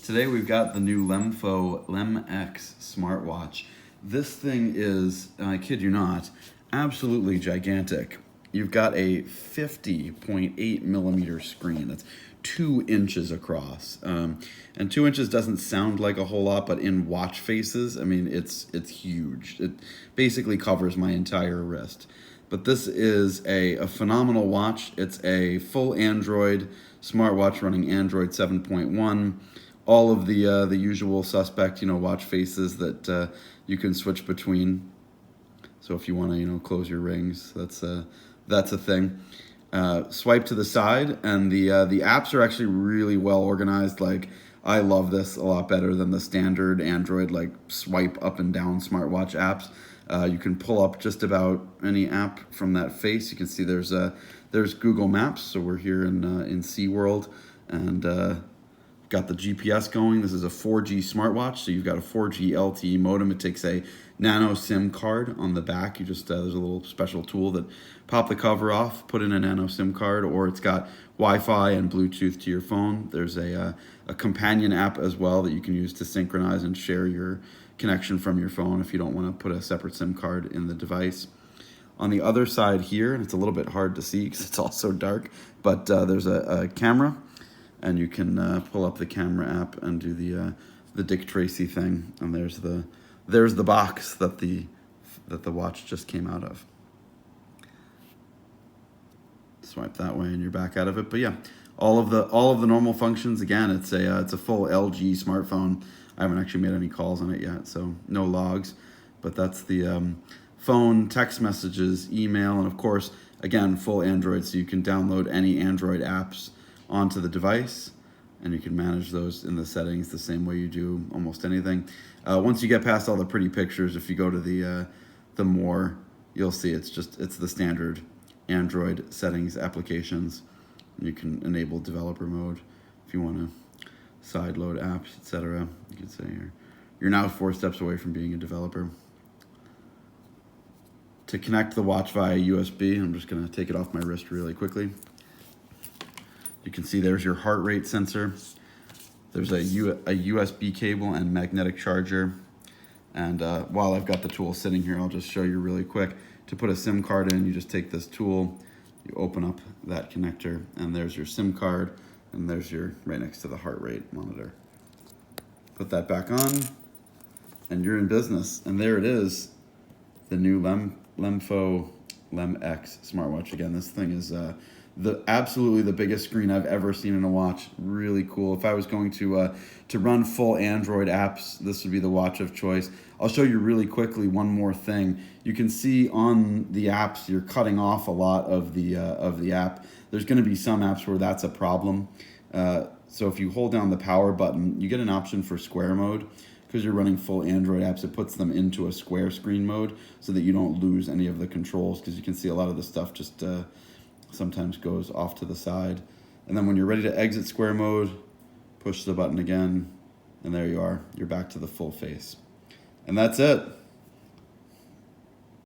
Today we've got the new LEMFO LEM X smartwatch. This thing is, I kid you not, absolutely gigantic. You've got a 50.8 millimeter screen that's 2 inches across. And 2 inches doesn't sound like a whole lot, but in watch faces, I mean, it's huge. It basically covers my entire wrist. But this is a phenomenal watch. It's a full Android smartwatch running Android 7.1. All of the usual suspect, watch faces that you can switch between. So if you want to, close your rings, that's a thing. Swipe to the side, and the apps are actually really well organized. Like, I love this a lot better than the standard Android swipe up and down smartwatch apps. You can pull up just about any app from that face. You can see there's Google Maps. So we're here in SeaWorld, and got the GPS going. This is a 4G smartwatch, so you've got a 4G LTE modem. It takes a nano SIM card on the back. You just there's a little special tool that pop the cover off, put in a nano SIM card, or it's got Wi-Fi and Bluetooth to your phone. There's a companion app as well that you can use to synchronize and share your connection from your phone if you don't want to put a separate SIM card in the device. On the other side here, and it's a little bit hard to see because it's all so dark, but there's a camera. And you can pull up the camera app and do the Dick Tracy thing. And there's the box that the watch just came out of. Swipe that way and you're back out of it. But yeah, all of the normal functions. Again, it's a full LG smartphone. I haven't actually made any calls on it yet, so no logs. But that's the phone, text messages, email, and of course, again, full Android, so you can download any Android apps onto the device, and you can manage those in the settings the same way you do almost anything. Once you get past all the pretty pictures, if you go to the more, you'll see it's the standard Android settings applications. You can enable developer mode if you want to side load apps, etc. You could say you're now 4 steps away from being a developer. To connect the watch via USB, I'm just going to take it off my wrist really quickly. You can see there's your heart rate sensor. There's a USB cable and magnetic charger. And while I've got the tool sitting here, I'll just show you really quick. To put a SIM card in, you just take this tool, you open up that connector, and there's your SIM card, and there's your right next to the heart rate monitor. Put that back on, and you're in business. And there it is, the new LEMFO LEM X smartwatch. Again, this thing is absolutely the biggest screen I've ever seen in a watch. Really cool. If I was going to run full Android apps, this would be the watch of choice. I'll show you really quickly one more thing. You can see on the apps you're cutting off a lot of the app. There's going to be some apps where that's a problem. So if you hold down the power button, you get an option for square mode. Because you're running full Android apps, it puts them into a square screen mode so that you don't lose any of the controls, because you can see a lot of the stuff just sometimes goes off to the side. And then when you're ready to exit square mode, push the button again, and there you are. You're back to the full face. And that's it.